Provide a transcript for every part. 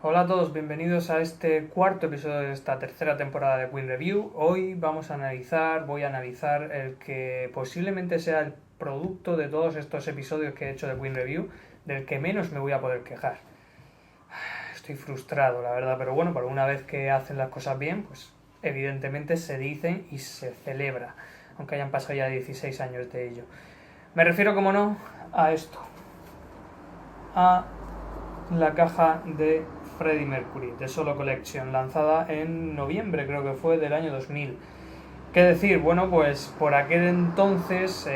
Hola a todos, bienvenidos a este cuarto episodio de esta tercera temporada de Queen Review. Hoy voy a analizar el que posiblemente sea el producto de todos estos episodios que he hecho de Queen Review, del que menos me voy a poder quejar. Estoy frustrado, la verdad, pero bueno, por una vez que hacen las cosas bien, pues evidentemente se dicen y se celebra, aunque hayan pasado ya 16 años de ello. Me refiero, como no, a esto, a la caja de Freddie Mercury, de Solo Collection, lanzada en noviembre, creo que fue, del año 2000. ¿Qué decir? Bueno, pues por aquel entonces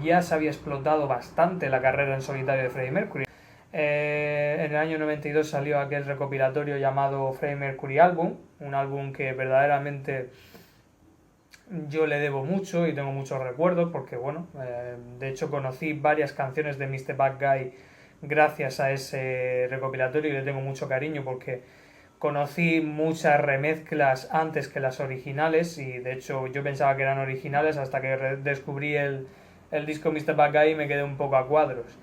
ya se había explotado bastante la carrera en solitario de Freddie Mercury. En el año 92 salió aquel recopilatorio llamado Freddie Mercury Album, un álbum que verdaderamente yo le debo mucho y tengo muchos recuerdos porque, bueno, de hecho conocí varias canciones de Mr. Bad Guy gracias a ese recopilatorio y le tengo mucho cariño porque conocí muchas remezclas antes que las originales y de hecho yo pensaba que eran originales hasta que descubrí el disco Mr. Bad Guy y me quedé un poco a cuadros.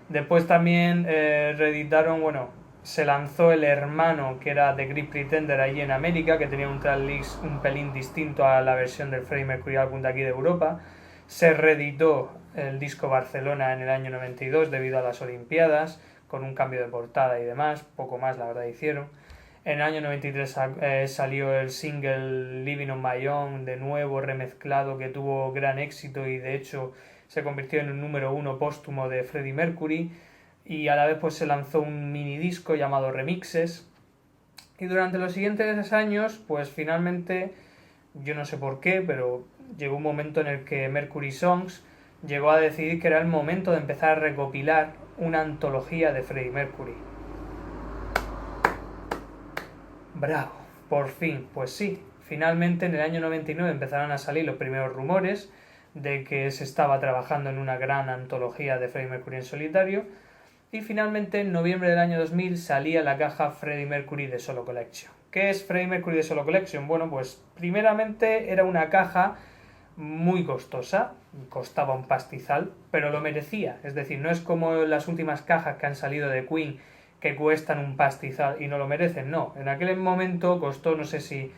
Después también reeditaron, bueno, se lanzó el hermano que era The Great Pretender allí en América, que tenía un tracklist un pelín distinto a la versión del Freddie Mercury Album de aquí de Europa. Se reeditó el disco Barcelona en el año 92 debido a las Olimpiadas, con un cambio de portada y demás, poco más la verdad hicieron. En el año 93 salió el single Living on My Own, de nuevo remezclado, que tuvo gran éxito y de hecho se convirtió en un número uno póstumo de Freddie Mercury. Y a la vez pues se lanzó un mini disco llamado Remixes. Y durante los siguientes años, pues finalmente, yo no sé por qué, pero llegó un momento en el que Mercury Songs llegó a decidir que era el momento de empezar a recopilar una antología de Freddie Mercury. Bravo, por fin, pues sí. Finalmente en el año 99 empezaron a salir los primeros rumores de que se estaba trabajando en una gran antología de Freddie Mercury en solitario y finalmente en noviembre del año 2000 salía la caja Freddie Mercury de Solo Collection. ¿Qué es Freddie Mercury de Solo Collection? Bueno, pues primeramente era una caja muy costosa, costaba un pastizal, pero lo merecía. Es decir, no es como las últimas cajas que han salido de Queen que cuestan un pastizal y no lo merecen, no. En aquel momento costó, no sé si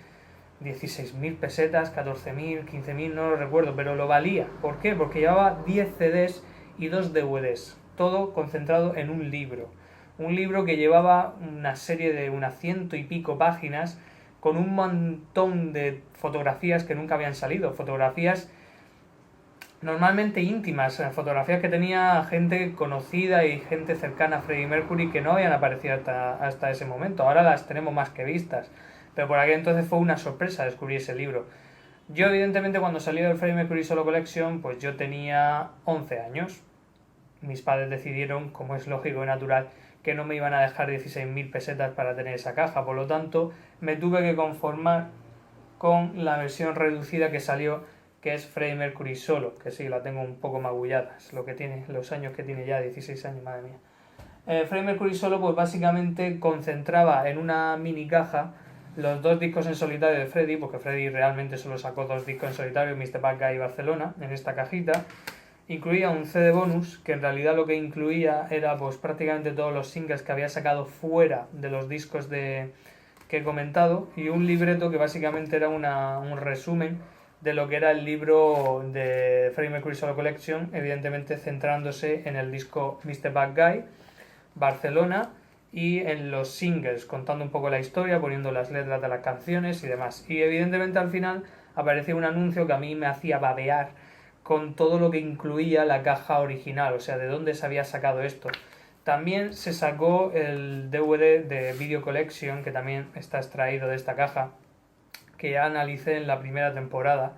16.000 pesetas, 14.000, 15.000, no lo recuerdo, pero lo valía. ¿Por qué? Porque llevaba 10 CDs y 2 DVDs, todo concentrado en un libro. Un libro que llevaba una serie de unas ciento y pico páginas con un montón de fotografías que nunca habían salido, fotografías normalmente íntimas, fotografías que tenía gente conocida y gente cercana a Freddie Mercury que no habían aparecido hasta ese momento. Ahora las tenemos más que vistas, pero por aquel entonces fue una sorpresa descubrir ese libro. Yo evidentemente cuando salió el Freddie Mercury Solo Collection, pues yo tenía 11 años. Mis padres decidieron, como es lógico y natural, que no me iban a dejar 16.000 pesetas para tener esa caja, por lo tanto me tuve que conformar con la versión reducida que salió, que es Freddie Mercury solo, que sí, la tengo un poco magullada, es lo que tiene, los años que tiene ya, 16 años, madre mía. Freddie Mercury solo, pues básicamente concentraba en una mini caja los dos discos en solitario de Freddie, porque Freddie realmente solo sacó dos discos en solitario, Mr. Bad Guy y Barcelona, en esta cajita. Incluía un CD bonus, que en realidad lo que incluía era pues prácticamente todos los singles que había sacado fuera de los discos que he comentado, y un libreto que básicamente era un resumen de lo que era el libro de Freddie Mercury Solo Collection, evidentemente centrándose en el disco Mr. Bad Guy, Barcelona, y en los singles, contando un poco la historia, poniendo las letras de las canciones y demás. Y evidentemente al final aparecía un anuncio que a mí me hacía babear con todo lo que incluía la caja original, o sea, de dónde se había sacado esto. También se sacó el DVD de Video Collection, que también está extraído de esta caja, que ya analicé en la primera temporada.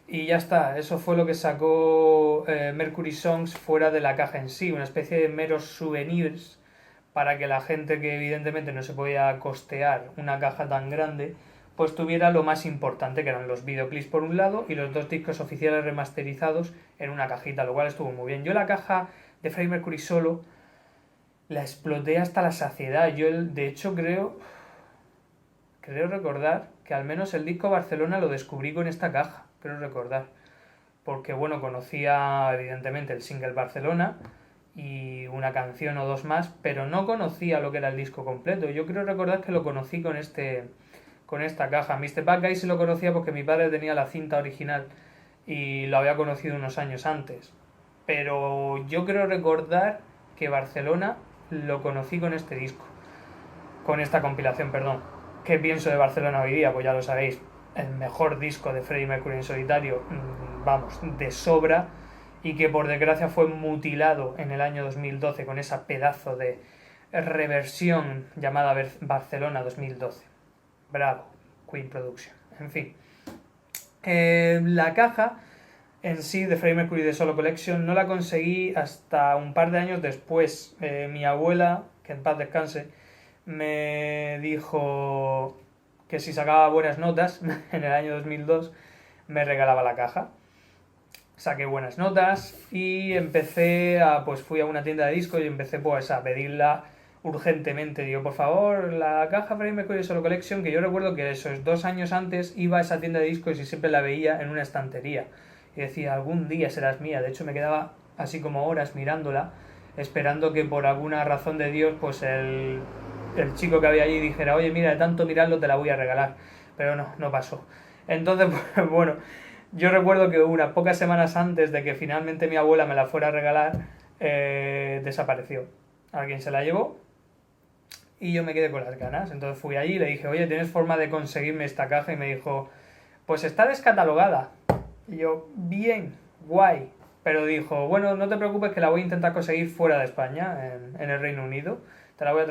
Y ya está, eso fue lo que sacó Mercury Songs fuera de la caja en sí, una especie de meros souvenirs para que la gente que evidentemente no se podía costear una caja tan grande, pues tuviera lo más importante, que eran los videoclips por un lado y los dos discos oficiales remasterizados en una cajita, lo cual estuvo muy bien. Yo la caja de Freddie Mercury solo la exploté hasta la saciedad. Yo, de hecho, creo recordar que al menos el disco Barcelona lo descubrí con esta caja, creo recordar. Porque, bueno, conocía evidentemente el single Barcelona y una canción o dos más, pero no conocía lo que era el disco completo. Yo creo recordar que lo conocí con esta caja. Mr. Bad Guy sí lo conocía porque mi padre tenía la cinta original y lo había conocido unos años antes. Pero yo creo recordar que Barcelona lo conocí con este disco, con esta compilación, perdón. ¿Qué pienso de Barcelona hoy día? Pues ya lo sabéis, el mejor disco de Freddie Mercury en solitario, vamos, de sobra, y que por desgracia fue mutilado en el año 2012 con esa pedazo de reversión llamada Barcelona 2012. Bravo, Queen Production. En fin. La caja en sí de Freddie Mercury de Solo Collection no la conseguí hasta un par de años después. Mi abuela, que en paz descanse, me dijo que si sacaba buenas notas en el año 2002 me regalaba la caja. Saqué buenas notas y pues fui a una tienda de discos y empecé pues a pedirla urgentemente. Digo, por favor, la caja Freddie Mercury Solo Collection, que yo recuerdo que esos 2 años antes iba a esa tienda de discos y siempre la veía en una estantería. Y decía, algún día serás mía. De hecho me quedaba así como horas mirándola, esperando que por alguna razón de Dios pues el chico que había allí dijera, oye, mira, de tanto mirarlo te la voy a regalar. Pero no pasó. Entonces, pues bueno, yo recuerdo que unas pocas semanas antes de que finalmente mi abuela me la fuera a regalar, desapareció. Alguien se la llevó y yo me quedé con las ganas. Entonces fui allí y le dije, oye, ¿tienes forma de conseguirme esta caja? Y me dijo, pues está descatalogada. Y yo, bien, guay. Pero dijo, bueno, no te preocupes que la voy a intentar conseguir fuera de España, en el Reino Unido. Te la voy a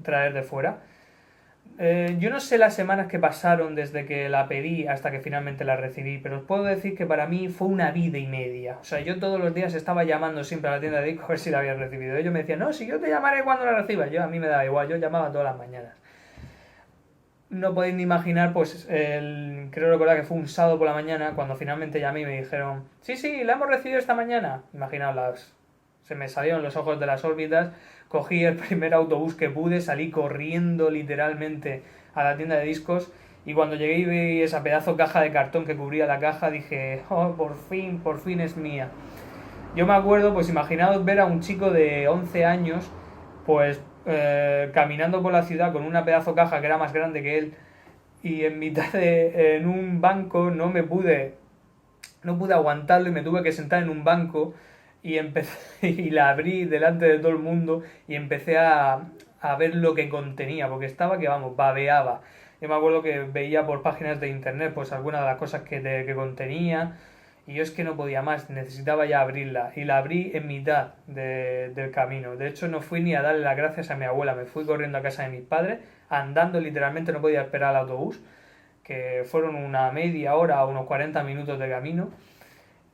traer de fuera. Yo no sé las semanas que pasaron desde que la pedí hasta que finalmente la recibí, pero os puedo decir que para mí fue una vida y media. O sea, yo todos los días estaba llamando siempre a la tienda de discos a ver si la había recibido. Ellos me decían, no, si yo te llamaré cuando la recibas. A mí me daba igual, yo llamaba todas las mañanas. No podéis ni imaginar, pues, creo recordar que fue un sábado por la mañana, cuando finalmente llamé y me dijeron, sí, la hemos recibido esta mañana. Imaginaos, se me salieron los ojos de las órbitas, cogí el primer autobús que pude, salí corriendo literalmente a la tienda de discos y cuando llegué y vi esa pedazo caja de cartón que cubría la caja, dije, oh, por fin es mía. Yo me acuerdo, pues imaginaos ver a un chico de 11 años, pues caminando por la ciudad con una pedazo caja que era más grande que él y en un banco no pude aguantarlo y me tuve que sentar en un banco y y la abrí delante de todo el mundo y empecé a ver lo que contenía, porque estaba que vamos, babeaba. Yo me acuerdo que veía por páginas de internet pues algunas de las cosas que contenía y yo es que no podía más, necesitaba ya abrirla y la abrí en mitad del camino. De hecho no fui ni a darle las gracias a mi abuela, me fui corriendo a casa de mis padres, andando literalmente, no podía esperar al autobús, que fueron una media hora o unos 40 minutos de camino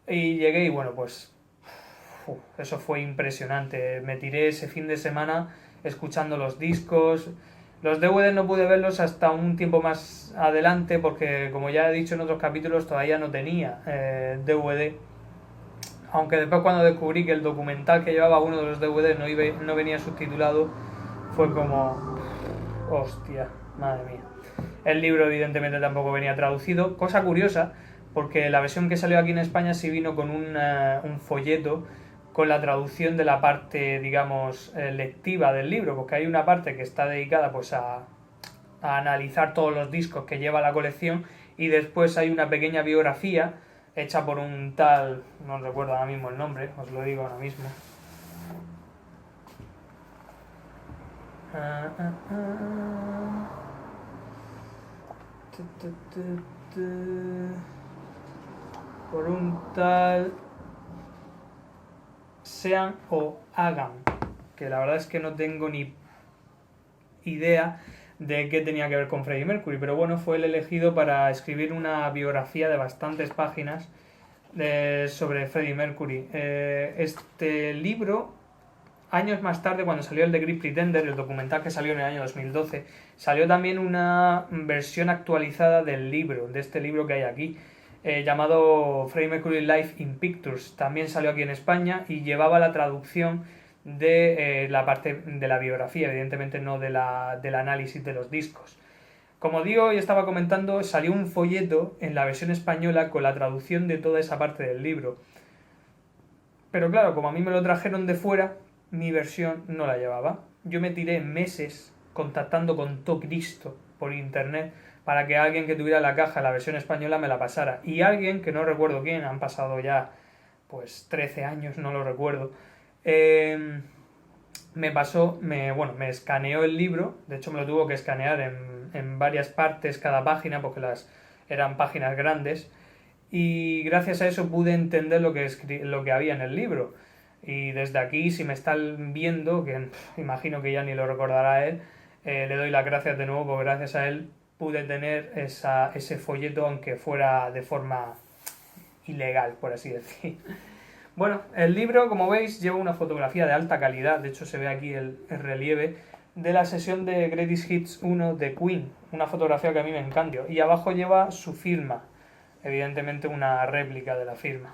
y llegué y bueno pues eso fue impresionante. Me tiré ese fin de semana escuchando los discos. Los DVD no pude verlos hasta un tiempo más adelante porque, como ya he dicho en otros capítulos, todavía no tenía DVD. Aunque después cuando descubrí que el documental que llevaba uno de los DVD no venía subtitulado, fue como... hostia, madre mía. El libro evidentemente tampoco venía traducido. Cosa curiosa, porque la versión que salió aquí en España sí vino con un folleto con la traducción de la parte, digamos, lectiva del libro, porque hay una parte que está dedicada pues a analizar todos los discos que lleva la colección y después hay una pequeña biografía hecha por un tal, no recuerdo ahora mismo el nombre, os lo digo ahora mismo. Por un tal Sean O'Hagan, que la verdad es que no tengo ni idea de qué tenía que ver con Freddie Mercury, pero bueno, fue el elegido para escribir una biografía de bastantes páginas sobre Freddie Mercury. Este libro, años más tarde, cuando salió el de Great Pretender, el documental que salió en el año 2012, salió también una versión actualizada del libro, de este libro que hay aquí, llamado Freddie Mercury Life in Pictures. También salió aquí en España y llevaba la traducción de la parte de la biografía, evidentemente no del análisis de los discos. Como digo y estaba comentando, salió un folleto en la versión española con la traducción de toda esa parte del libro. Pero claro, como a mí me lo trajeron de fuera, mi versión no la llevaba. Yo me tiré meses contactando con todo Cristo por internet para que alguien que tuviera la caja, la versión española, me la pasara. Y alguien, que no recuerdo quién, han pasado ya pues 13 años, no lo recuerdo, me pasó, me escaneó el libro. De hecho me lo tuvo que escanear en varias partes cada página, porque eran páginas grandes, y gracias a eso pude entender lo que había en el libro. Y desde aquí, si me están viendo, que imagino que ya ni lo recordará él, le doy las gracias de nuevo, porque gracias a él pude tener ese folleto, aunque fuera de forma ilegal, por así decir. Bueno, el libro, como veis, lleva una fotografía de alta calidad. De hecho, se ve aquí el relieve de la sesión de Greatest Hits 1 de Queen, una fotografía que a mí me encanta, y abajo lleva su firma, evidentemente una réplica de la firma.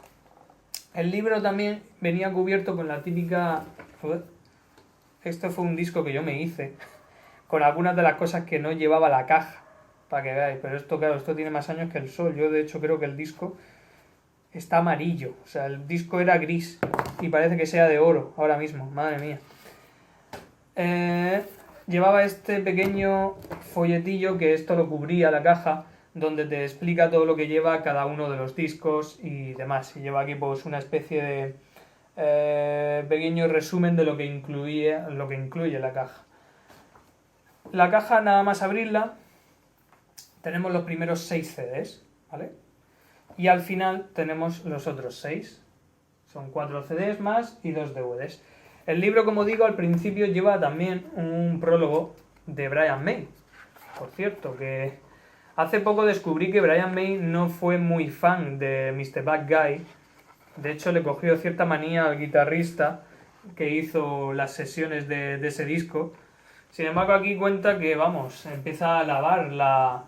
El libro también venía cubierto con la típica... Este fue un disco que yo me hice, con algunas de las cosas que no llevaba la caja, para que veáis, pero esto, claro, esto tiene más años que el sol. Yo, de hecho, creo que el disco está amarillo, o sea, el disco era gris y parece que sea de oro ahora mismo, madre mía. Llevaba este pequeño folletillo, que esto lo cubría la caja, donde te explica todo lo que lleva cada uno de los discos y demás. Y lleva aquí pues una especie de pequeño resumen de lo que incluye la caja. La caja, nada más abrirla, tenemos los primeros 6 CDs, ¿vale? Y al final tenemos los otros 6. Son 4 CDs más y 2 DVDs. El libro, como digo, al principio lleva también un prólogo de Brian May. Por cierto, que hace poco descubrí que Brian May no fue muy fan de Mr. Bad Guy. De hecho, le cogió cierta manía al guitarrista que hizo las sesiones de ese disco. Sin embargo, aquí cuenta que, vamos, empieza a alabar la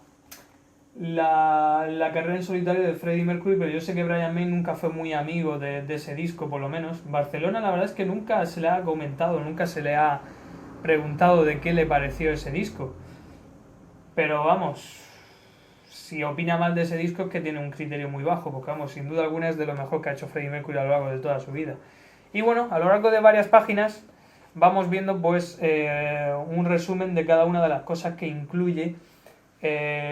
carrera en solitario de Freddie Mercury, pero yo sé que Brian May nunca fue muy amigo de ese disco, por lo menos. Barcelona, la verdad es que nunca se le ha comentado, nunca se le ha preguntado de qué le pareció ese disco. Pero vamos, si opina mal de ese disco es que tiene un criterio muy bajo, porque vamos, sin duda alguna es de lo mejor que ha hecho Freddie Mercury a lo largo de toda su vida. Y bueno, a lo largo de varias páginas vamos viendo pues un resumen de cada una de las cosas que incluye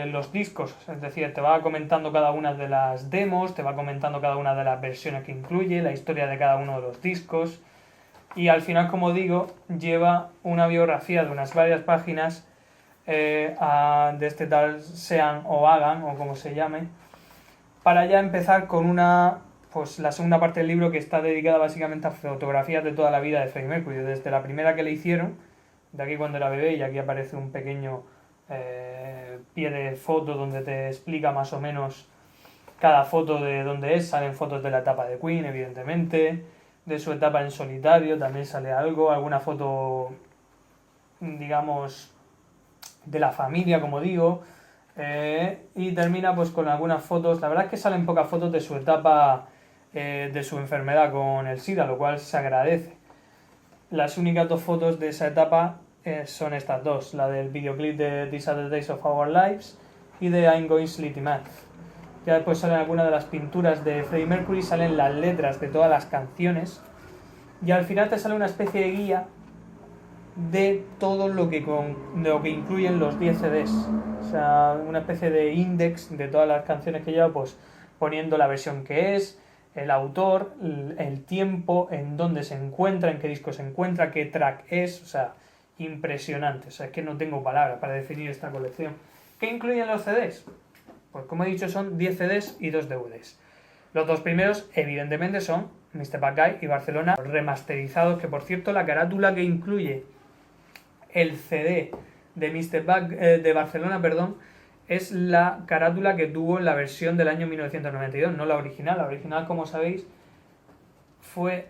los discos. Es decir, te va comentando cada una de las demos, te va comentando cada una de las versiones que incluye, la historia de cada uno de los discos, y al final, como digo, lleva una biografía de unas varias páginas de este tal Sean O'Hagan, o como se llame, para ya empezar con la segunda parte del libro, que está dedicada básicamente a fotografías de toda la vida de Freddie Mercury, desde la primera que le hicieron, de aquí cuando era bebé, y aquí aparece un pequeño pie de foto donde te explica más o menos cada foto de dónde es. Salen fotos de la etapa de Queen, evidentemente, de su etapa en solitario también sale algo, alguna foto, digamos, de la familia, como digo, y termina pues con algunas fotos. La verdad es que salen pocas fotos de su etapa, de su enfermedad con el SIDA, lo cual se agradece. Las únicas 2 fotos de esa etapa son estas 2, la del videoclip de These Are the Days of Our Lives y de I'm Going Slitty Mad. Ya después salen algunas de las pinturas de Freddie Mercury, salen las letras de todas las canciones, y al final te sale una especie de guía de todo lo que incluyen los 10 CDs. O sea, una especie de index de todas las canciones que lleva, pues poniendo la versión que es, el autor, el tiempo, en dónde se encuentra, en qué disco se encuentra, qué track es. O sea, impresionante. O sea, es que no tengo palabras para definir esta colección. ¿Qué incluyen los CDs? Pues como he dicho, son 10 CDs y 2 DVDs. Los 2 primeros, evidentemente, son Mr. Bad Guy y Barcelona remasterizados, que por cierto, la carátula que incluye el CD de Barcelona, perdón, es la carátula que tuvo en la versión del año 1992, no la original. La original, como sabéis, fue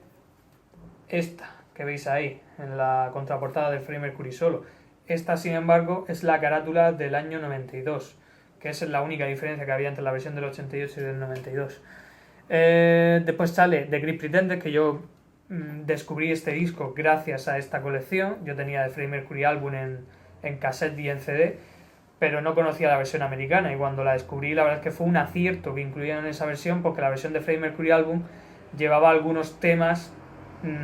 esta que veis ahí, en la contraportada de Freddie Mercury solo. Esta, sin embargo, es la carátula del año 92, que es la única diferencia que había entre la versión del 88 y del 92. Después sale The Great Pretender, que yo descubrí este disco gracias a esta colección. Yo tenía el Freddie Mercury álbum en cassette y en CD, pero no conocía la versión americana, y cuando la descubrí, la verdad es que fue un acierto que incluyeran esa versión, porque la versión de Freddie Mercury álbum llevaba algunos temas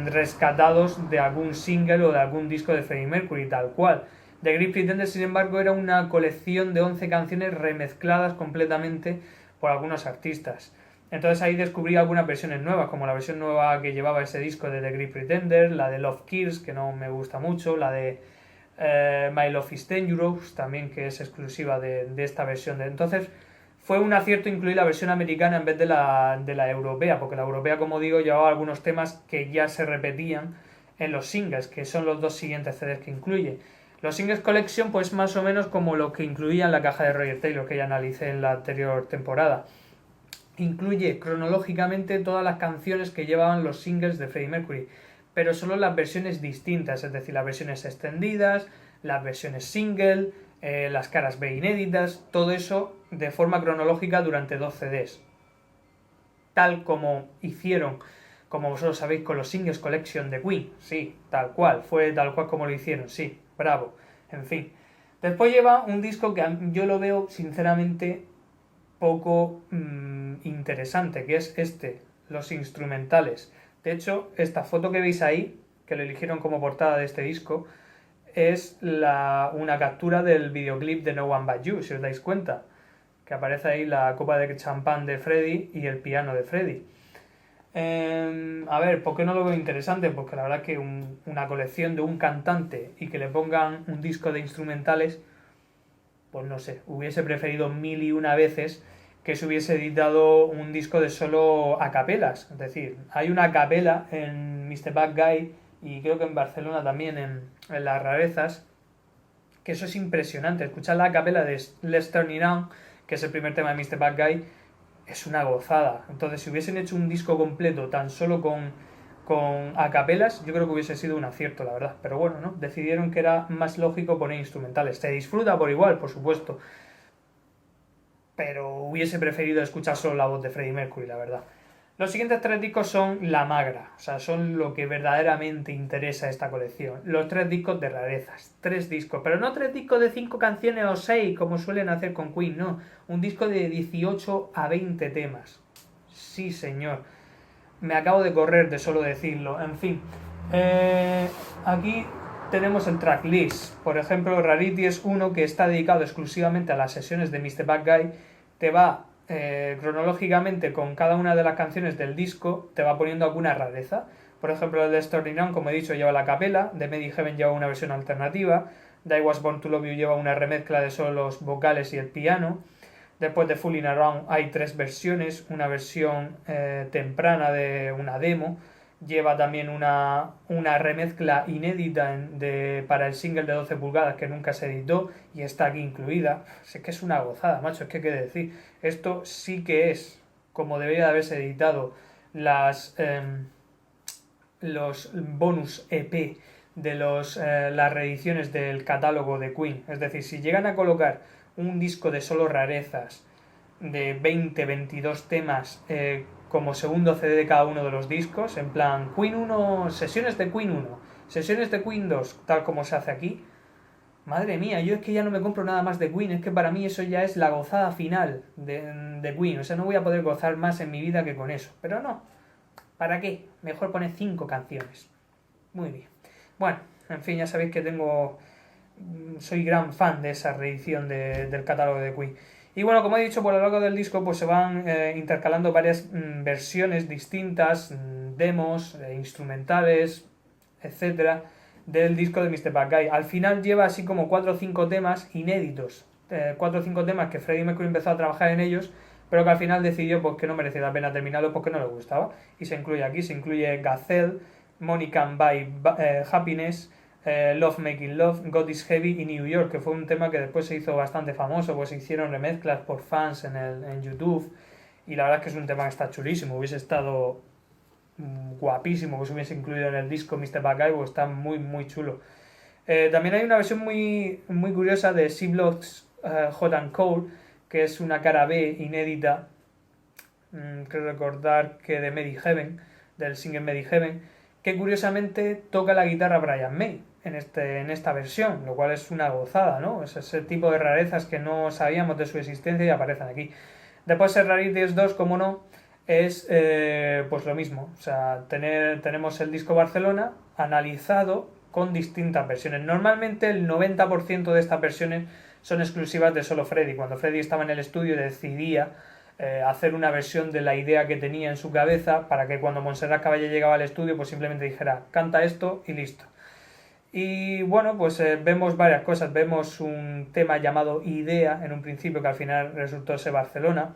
rescatados de algún single o de algún disco de Freddie Mercury, tal cual. The Great Pretender, sin embargo, era una colección de 11 canciones remezcladas completamente por algunos artistas. Entonces ahí descubrí algunas versiones nuevas, como la versión nueva que llevaba ese disco de The Great Pretender, la de Love Kills, que no me gusta mucho, la de My Love is Dangerous, también, que es exclusiva de esta versión. Entonces fue un acierto incluir la versión americana en vez de la europea, porque la europea, como digo, llevaba algunos temas que ya se repetían en los singles, que son los dos siguientes CDs que incluye. Los Singles Collection, pues más o menos como lo que incluía en la caja de Roger Taylor, que ya analicé en la anterior temporada. Incluye cronológicamente todas las canciones que llevaban los singles de Freddie Mercury, pero solo las versiones distintas, es decir, las versiones extendidas, las versiones single, las caras B inéditas, todo eso de forma cronológica durante 2 CDs. Tal como hicieron, como vosotros sabéis, con los Singles Collection de Queen. Sí, tal cual, fue tal cual como lo hicieron, sí, bravo, en fin. Después lleva un disco que yo lo veo, sinceramente, poco interesante, que es los instrumentales. De hecho, esta foto que veis ahí, que lo eligieron como portada de este disco, es una captura del videoclip de No One But You, si os dais cuenta, que aparece ahí la copa de champán de Freddie y el piano de Freddie. A ver, ¿por qué no lo veo interesante? Porque la verdad es que una colección de un cantante y que le pongan un disco de instrumentales, pues no sé, hubiese preferido 1001 veces que se hubiese editado un disco de solo acapelas. Es decir, hay una acapela en Mr. Bad Guy y creo que en Barcelona también en Las Rarezas, que eso es impresionante. Escuchar la acapela de Let's Turn It On, que es el primer tema de Mr. Bad Guy, es una gozada. Entonces, si hubiesen hecho un disco completo tan solo con acapelas, yo creo que hubiese sido un acierto, la verdad. Pero bueno, ¿no? Decidieron que era más lógico poner instrumentales. Se disfruta por igual, por supuesto, pero hubiese preferido escuchar solo la voz de Freddie Mercury, la verdad. Los siguientes 3 discos son la magra, o sea, son lo que verdaderamente interesa a esta colección. Los 3 discos de rarezas, 3 discos, pero no 3 discos de 5 canciones o 6, como suelen hacer con Queen, no. Un disco de 18 a 20 temas. Sí, señor. Me acabo de correr de solo decirlo. En fin, aquí tenemos el tracklist. Por ejemplo, Rarity es uno que está dedicado exclusivamente a las sesiones de Mr. Bad Guy. Te va cronológicamente con cada una de las canciones del disco, te va poniendo alguna rareza. Por ejemplo, el de Starting On, como he dicho, lleva la capela. The Made in Heaven lleva una versión alternativa. I Was Born to Love You lleva una remezcla de solo los vocales y el piano. Después de Fooling Around hay 3 versiones, una versión temprana de una demo, lleva también una remezcla inédita para el single de 12 pulgadas que nunca se editó y está aquí incluida. Es que es una gozada, macho, es que qué decir. Esto sí que es como debería de haberse editado los bonus EP de las reediciones del catálogo de Queen. Es decir, si llegan a colocar un disco de solo rarezas de 20-22 temas como segundo CD de cada uno de los discos, en plan Queen 1, sesiones de Queen 1, sesiones de Queen 2, tal como se hace aquí, madre mía, yo es que ya no me compro nada más de Queen, es que para mí eso ya es la gozada final de Queen, o sea, no voy a poder gozar más en mi vida que con eso, pero no, ¿para qué? Mejor poner 5 canciones. Muy bien. Bueno, en fin, ya sabéis que soy gran fan de esa reedición del catálogo de Queen. Y bueno, como he dicho, por lo largo del disco pues se van intercalando varias versiones distintas, demos, instrumentales, etcétera, del disco de Mr. Bad Guy. Al final lleva así como 4 o 5 temas inéditos, 4 o 5 temas que Freddie Mercury empezó a trabajar en ellos, pero que al final decidió pues, que no merecía la pena terminarlo porque no le gustaba. Y se incluye aquí, se incluye Gazelle, Money Can Buy Happiness, Love Making Love, God is Heavy y New York, que fue un tema que después se hizo bastante famoso, pues se hicieron remezclas por fans en YouTube, y la verdad es que es un tema que está chulísimo, hubiese estado guapísimo que se hubiese incluido en el disco Mr. Bad Guy, pues está muy muy chulo. También hay una versión muy, muy curiosa de She Blocks Hot and Cold, que es una cara B inédita, creo recordar que de Made in Heaven, del single Made in Heaven, que curiosamente toca la guitarra Brian May en esta versión, lo cual es una gozada, ¿no? Es ese tipo de rarezas que no sabíamos de su existencia y aparecen aquí. Después el Rarities 2, como no, es pues lo mismo. O sea, tenemos el disco Barcelona analizado con distintas versiones. Normalmente el 90% de estas versiones son exclusivas de solo Freddy. Cuando Freddy estaba en el estudio decidía hacer una versión de la idea que tenía en su cabeza para que cuando Montserrat Caballé llegaba al estudio pues simplemente dijera canta esto y listo. Y bueno, pues vemos varias cosas. Vemos un tema llamado Idea en un principio que al final resultó ser Barcelona,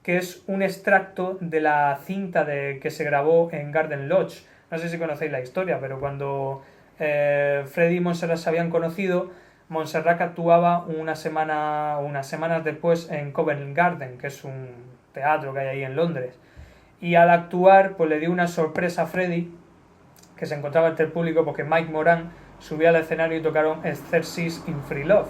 que es un extracto de la cinta que se grabó en Garden Lodge. No sé si conocéis la historia, pero cuando Freddy y Montserrat se habían conocido, Montserrat actuaba unas semanas después en Covent Garden, que es un teatro que hay ahí en Londres. Y al actuar, pues le dio una sorpresa a Freddy, que se encontraba entre el público, porque Mike Moran subió al escenario y tocaron Exercise in Free Love.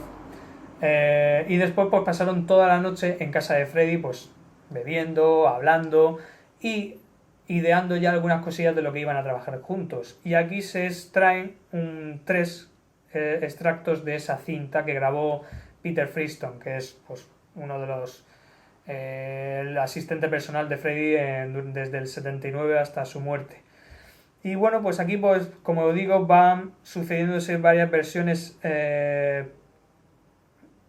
Y después pues pasaron toda la noche en casa de Freddy, pues bebiendo, hablando y ideando ya algunas cosillas de lo que iban a trabajar juntos. Y aquí se extraen tres extractos de esa cinta que grabó Peter Freestone, que es pues uno de los el asistente personal de Freddy desde el 79 hasta su muerte. Y bueno, pues aquí pues como digo van sucediéndose varias versiones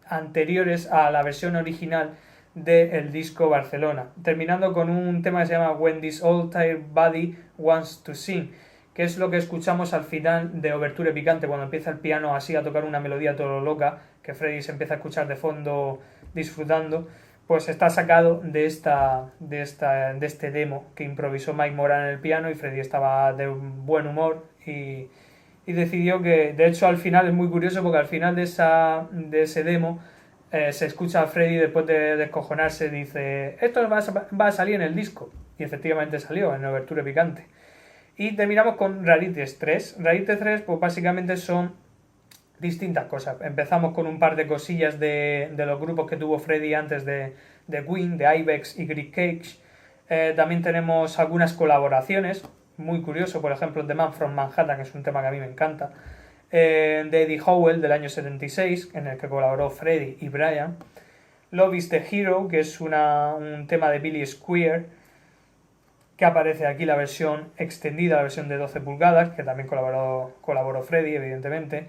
anteriores a la versión original del disco Barcelona, terminando con un tema que se llama When This Old Tired Body Wants to Sing, que es lo que escuchamos al final de Oberture Picante, cuando empieza el piano así a tocar una melodía todo loca, que Freddy se empieza a escuchar de fondo disfrutando, pues está sacado de este demo que improvisó Mike Moran en el piano, y Freddy estaba de buen humor y decidió que, de hecho al final es muy curioso porque al final de ese demo se escucha a Freddy después de descojonarse, dice esto va a salir en el disco, y efectivamente salió en Oberture Picante. Y terminamos con Rarities 3. Rarities 3 pues básicamente son distintas cosas. Empezamos con un par de cosillas de los grupos que tuvo Freddy antes de Queen, de Ibex y Greek Cage. También tenemos algunas colaboraciones, muy curioso, por ejemplo The Man from Manhattan, que es un tema que a mí me encanta, de Eddie Howell del año 76, en el que colaboró Freddy y Brian. Love is the Hero, que es un tema de Billy Squire, que aparece aquí la versión extendida, la versión de 12 pulgadas, que también colaboró Freddy, evidentemente.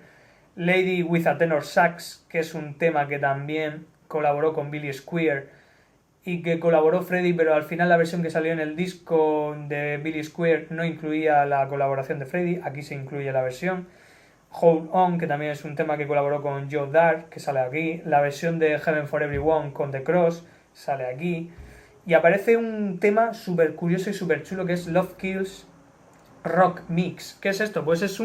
Lady with a Tenor Sax, que es un tema que también colaboró con Billy Squire y que colaboró Freddy, pero al final la versión que salió en el disco de Billy Squire no incluía la colaboración de Freddy, aquí se incluye la versión. Hold On, que también es un tema que colaboró con Joe Dark, que sale aquí. La versión de Heaven for Everyone con The Cross sale aquí. Y aparece un tema súper curioso y súper chulo que es Love Kills Rock Mix. ¿Qué es esto? Pues es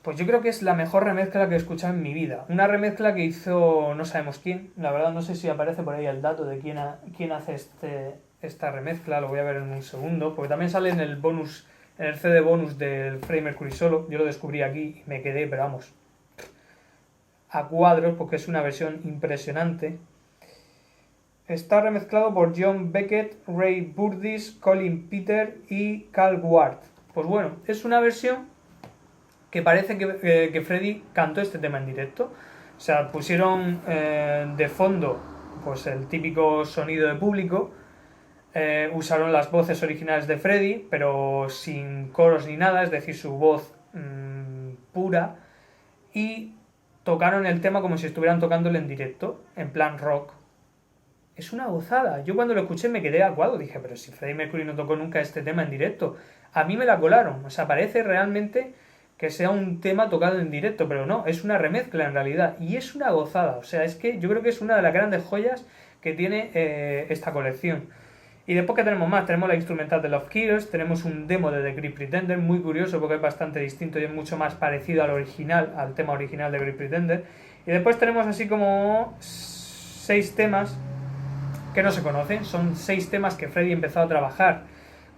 pues yo creo que es la mejor remezcla que he escuchado en mi vida. Una remezcla que hizo no sabemos quién. La verdad no sé si aparece por ahí el dato de quién hace esta remezcla. Lo voy a ver en un segundo. Porque también sale en el CD bonus del Freddie Mercury solo. Yo lo descubrí aquí y me quedé, pero vamos, a cuadros, porque es una versión impresionante. Está remezclado por John Beckett, Ray Burdis, Colin Peter y Carl Ward. Pues bueno, es una versión que parece que Freddy cantó este tema en directo. O sea, pusieron de fondo pues el típico sonido de público, usaron las voces originales de Freddy, pero sin coros ni nada, es decir, su voz pura, y tocaron el tema como si estuvieran tocándolo en directo, en plan rock. Es una gozada. Yo cuando lo escuché me quedé acuado. Dije, pero si Freddie Mercury no tocó nunca este tema en directo. A mí me la colaron. O sea, parece realmente que sea un tema tocado en directo, pero no, es una remezcla en realidad. Y es una gozada. O sea, es que yo creo que es una de las grandes joyas que tiene esta colección. Y después que tenemos más, tenemos la instrumental de Love Kills, tenemos un demo de The Great Pretender, muy curioso porque es bastante distinto y es mucho más parecido al original, al tema original de Great Pretender. Y después tenemos así como 6 temas que no se conocen. Son 6 temas que Freddy empezó a trabajar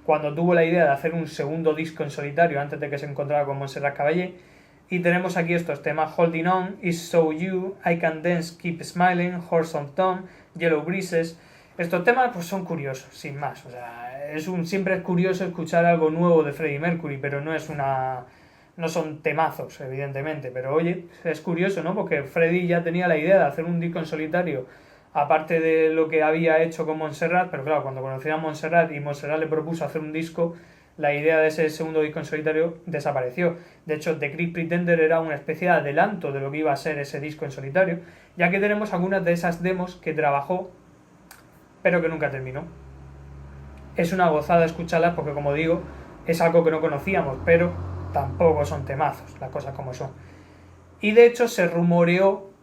cuando tuvo la idea de hacer un segundo disco en solitario antes de que se encontrara con Montserrat Caballé. Y tenemos aquí estos temas: Holding On, Is So You, I Can Dance, Keep Smiling, Horse on Tom, Yellow Breezes. Estos temas pues son curiosos, sin más. O sea, siempre es curioso escuchar algo nuevo de Freddie Mercury, pero no son temazos, evidentemente. Pero oye, es curioso, ¿no? Porque Freddie ya tenía la idea de hacer un disco en solitario aparte de lo que había hecho con Montserrat, pero claro, cuando conoció a Montserrat y Montserrat le propuso hacer un disco, la idea de ese segundo disco en solitario desapareció. De hecho, The Great Pretender era una especie de adelanto de lo que iba a ser ese disco en solitario, ya que tenemos algunas de esas demos que trabajó, pero que nunca terminó. Es una gozada escucharlas porque, como digo, es algo que no conocíamos, pero tampoco son temazos, las cosas como son. Y de hecho se rumoreó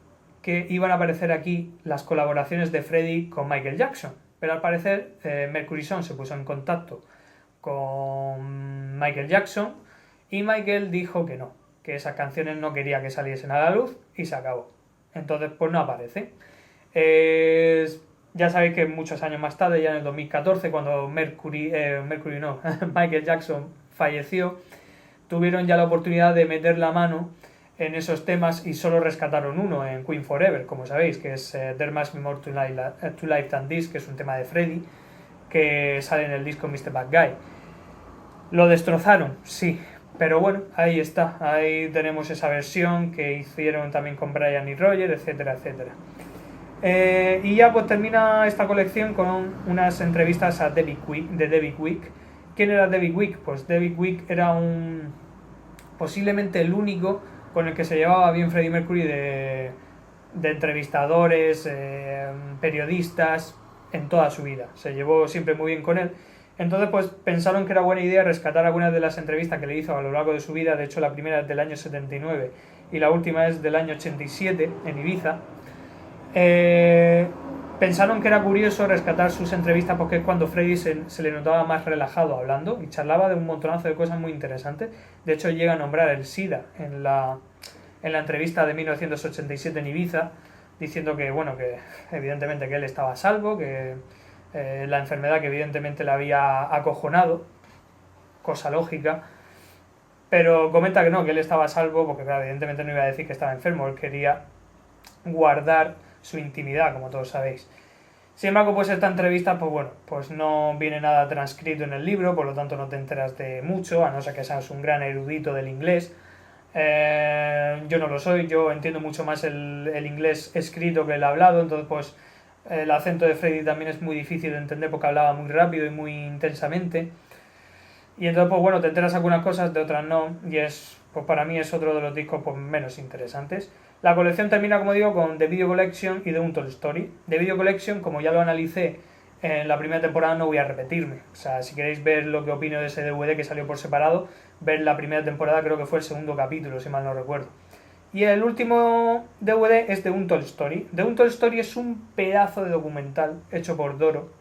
que iban a aparecer aquí las colaboraciones de Freddie con Michael Jackson, pero al parecer Mercury Song se puso en contacto con Michael Jackson y Michael dijo que no, que esas canciones no quería que saliesen a la luz y se acabó. Entonces pues no aparece. Ya sabéis que muchos años más tarde, ya en el 2014, cuando Michael Jackson falleció, tuvieron ya la oportunidad de meter la mano en esos temas y solo rescataron uno en Queen Forever, como sabéis, que es There Must Be More to Life Than This, que es un tema de Freddie, que sale en el disco Mr. Bad Guy. Lo destrozaron, sí, pero bueno, ahí está, ahí tenemos esa versión que hicieron también con Brian y Roger, etcétera, etcétera. Y ya pues termina esta colección con unas entrevistas a David Wick. ¿Quién era David Wick? Pues David Wick era posiblemente el único con el que se llevaba bien Freddie Mercury de entrevistadores, periodistas, en toda su vida. Se llevó siempre muy bien con él. Entonces pues pensaron que era buena idea rescatar algunas de las entrevistas que le hizo a lo largo de su vida. De hecho, la primera es del año 79 y la última es del año 87 en Ibiza. Pensaron que era curioso rescatar sus entrevistas porque es cuando Freddie se le notaba más relajado hablando y charlaba de un montonazo de cosas muy interesantes. De hecho, llega a nombrar el SIDA en la entrevista de 1987 en Ibiza, diciendo que, bueno, que evidentemente que él estaba a salvo, que la enfermedad que evidentemente le había acojonado, cosa lógica, pero comenta que no, que él estaba a salvo porque, claro, evidentemente no iba a decir que estaba enfermo, él quería guardar su intimidad, como todos sabéis. Sin embargo, pues esta entrevista, pues bueno, pues no viene nada transcrito en el libro, por lo tanto no te enteras de mucho, a no ser que seas un gran erudito del inglés. Yo no lo soy, yo entiendo mucho más el inglés escrito que el hablado, entonces pues el acento de Freddie también es muy difícil de entender porque hablaba muy rápido y muy intensamente. Y entonces pues bueno, te enteras algunas cosas, de otras no, y pues para mí es otro de los discos pues menos interesantes. La colección termina, como digo, con The Video Collection y The Untold Story. The Video Collection, como ya lo analicé en la primera temporada, no voy a repetirme. O sea, si queréis ver lo que opino de ese DVD que salió por separado, ver la primera temporada, creo que fue el segundo capítulo, si mal no recuerdo. Y el último DVD es The Untold Story. The Untold Story es un pedazo de documental hecho por Doro,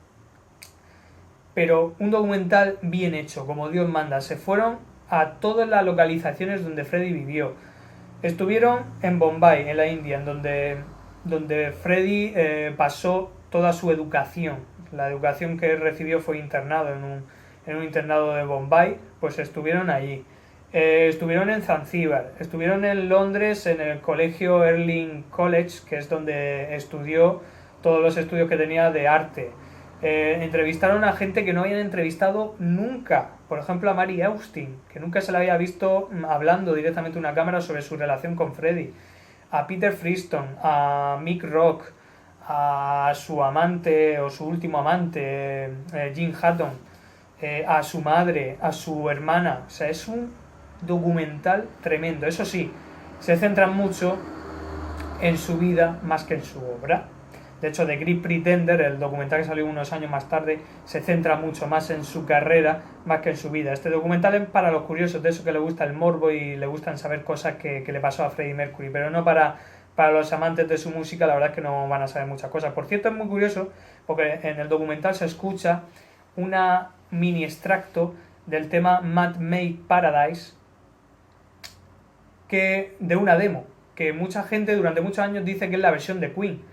pero un documental bien hecho, como Dios manda. Se fueron a todas las localizaciones donde Freddie vivió. Estuvieron en Bombay, en la India, en donde Freddie pasó toda su educación. La educación que recibió fue internado en un internado de Bombay, pues estuvieron allí. Estuvieron en Zanzíbar, estuvieron en Londres en el colegio Earling College, que es donde estudió todos los estudios que tenía de arte. Entrevistaron a gente que no habían entrevistado nunca, por ejemplo a Mary Austin, que nunca se la había visto hablando directamente a una cámara sobre su relación con Freddie, a Peter Freeston, a Mick Rock, a su amante o su último amante, Jim Hatton, a su madre, a su hermana. O sea, es un documental tremendo. Eso sí, se centran mucho en su vida más que en su obra. De hecho, The Great Pretender, el documental que salió unos años más tarde, se centra mucho más en su carrera más que en su vida. Este documental es para los curiosos, de eso que le gusta el morbo y le gustan saber cosas que le pasó a Freddie Mercury, pero no para los amantes de su música. La verdad es que no van a saber muchas cosas. Por cierto, es muy curioso porque en el documental se escucha una mini extracto del tema Man Made Paradise, de una demo, que mucha gente durante muchos años dice que es la versión de Queen.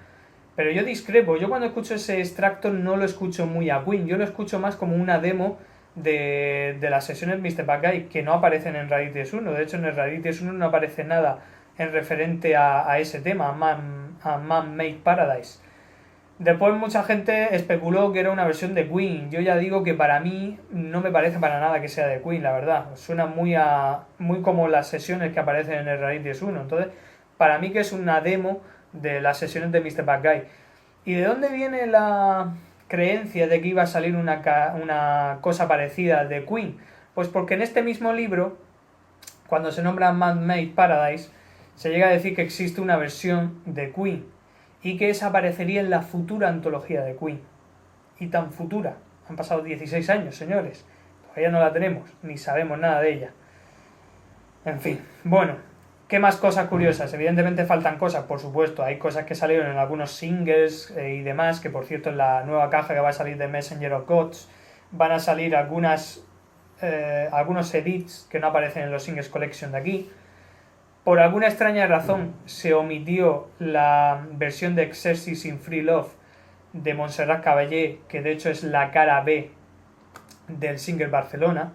Pero yo discrepo, yo cuando escucho ese extracto no lo escucho muy a Queen, yo lo escucho más como una demo de las sesiones Mr. Bad Guy, que no aparecen en Rarities 1. De hecho, en el Rarities 1 no aparece nada en referente a ese tema, a Man Made Paradise. Después mucha gente especuló que era una versión de Queen. Yo ya digo que para mí no me parece para nada que sea de Queen, la verdad. Suena muy como las sesiones que aparecen en el Rarities 1. Entonces, para mí que es una demo de las sesiones de Mr. Bad Guy. ¿Y de dónde viene la creencia de que iba a salir una cosa parecida de Queen? Pues porque en este mismo libro, cuando se nombra Man-Made Paradise, se llega a decir que existe una versión de Queen y que esa aparecería en la futura antología de Queen. Y tan futura. Han pasado 16 años, señores. Todavía no la tenemos, ni sabemos nada de ella. En fin, bueno, ¿qué más cosas curiosas? Evidentemente faltan cosas, por supuesto. Hay cosas que salieron en algunos singles y demás, que por cierto en la nueva caja que va a salir de Messenger of Gods van a salir algunos edits que no aparecen en los singles collection de aquí. Por alguna extraña razón se omitió la versión de Exercise in Free Love de Montserrat Caballé, que de hecho es la cara B del single Barcelona.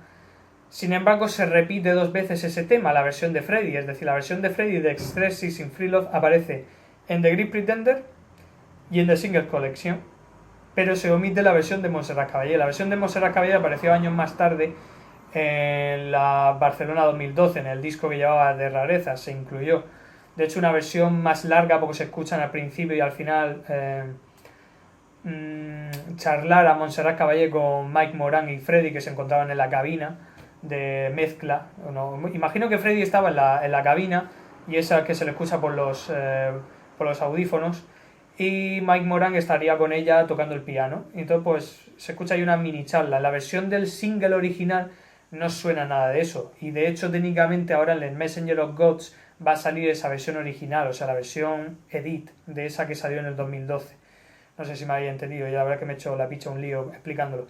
Sin embargo, se repite 2 veces ese tema, la versión de Freddy, es decir, la versión de Freddy de Exercise in Free Love aparece en The Great Pretender y en The Single Collection, pero se omite la versión de Montserrat Caballé. La versión de Montserrat Caballé apareció años más tarde en la Barcelona 2012, en el disco que llevaba de rarezas, se incluyó. De hecho, una versión más larga porque se escuchan al principio y al final charlar a Montserrat Caballé con Mike Morán y Freddy, que se encontraban en la cabina de mezcla. No, imagino que Freddy estaba en la cabina y esa que se le escucha por los audífonos, y Mike Morán estaría con ella tocando el piano. Y entonces pues se escucha ahí una mini charla. La versión del single original no suena nada de eso, y de hecho técnicamente ahora en el Messenger of Gods va a salir esa versión original, o sea la versión edit de esa que salió en el 2012. No sé si me había entendido, ya la verdad que me he hecho la picha un lío explicándolo.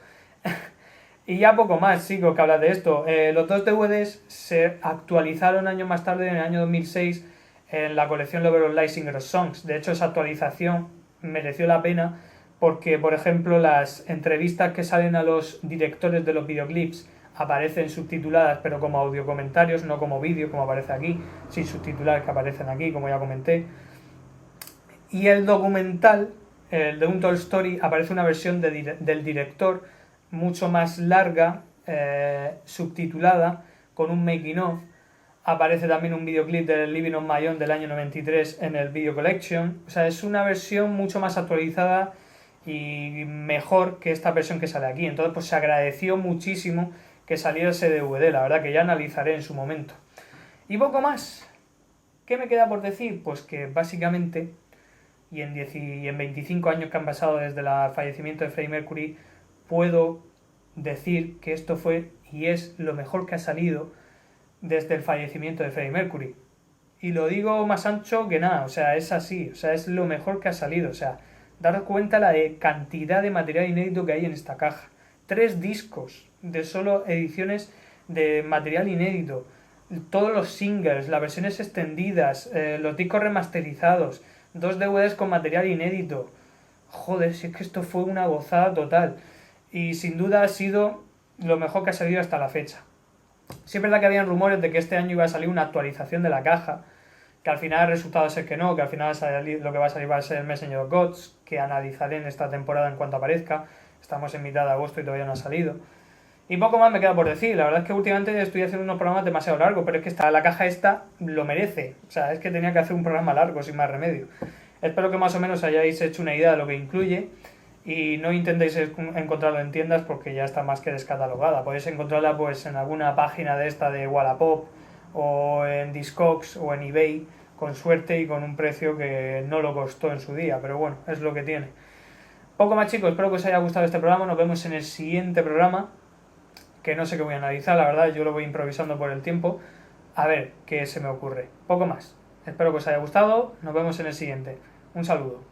Y ya poco más, sigo que hablar de esto. Los 2 DVDs se actualizaron años más tarde, en el año 2006, en la colección Lover of Light Singer of Songs. De hecho, esa actualización mereció la pena porque, por ejemplo, las entrevistas que salen a los directores de los videoclips aparecen subtituladas, pero como audio comentarios, no como vídeo, como aparece aquí, sin subtitular, que aparecen aquí, como ya comenté. Y el documental, el de Untold Story, aparece una versión del director mucho más larga, subtitulada, con un making of. Aparece también un videoclip del Living on My Own del año 93 en el Video Collection. O sea, es una versión mucho más actualizada y mejor que esta versión que sale aquí. Entonces, pues se agradeció muchísimo que saliera ese DVD, la verdad que ya analizaré en su momento. Y poco más. ¿Qué me queda por decir? Pues que básicamente, y en 25 años que han pasado desde el fallecimiento de Freddie Mercury, puedo decir que esto fue y es lo mejor que ha salido desde el fallecimiento de Freddie Mercury. Y lo digo más ancho que nada, o sea, es así, o sea, es lo mejor que ha salido, o sea, daros cuenta la cantidad de material inédito que hay en esta caja. 3 discos de solo ediciones de material inédito, todos los singles, las versiones extendidas, los discos remasterizados, 2 DVDs con material inédito. Joder, si es que esto fue una gozada total. Y sin duda ha sido lo mejor que ha salido hasta la fecha. Sí es verdad que habían rumores de que este año iba a salir una actualización de la caja, que al final ha resultado ser que no, que al final lo que va a salir va a ser el Messenger of Gods, que analizaré en esta temporada en cuanto aparezca. Estamos en mitad de agosto y todavía no ha salido. Y poco más me queda por decir. La verdad es que últimamente estoy haciendo unos programas demasiado largos, pero es que la caja esta lo merece. O sea, es que tenía que hacer un programa largo sin más remedio. Espero que más o menos hayáis hecho una idea de lo que incluye y no intentéis encontrarlo en tiendas porque ya está más que descatalogada. Podéis encontrarla pues en alguna página de esta de Wallapop o en Discogs o en eBay, con suerte y con un precio que no lo costó en su día, pero bueno, es lo que tiene. Poco más, chicos, espero que os haya gustado este programa. Nos vemos en el siguiente programa, que no sé qué voy a analizar, la verdad, yo lo voy improvisando por el tiempo. A ver qué se me ocurre. Poco más. Espero que os haya gustado. Nos vemos en el siguiente. Un saludo.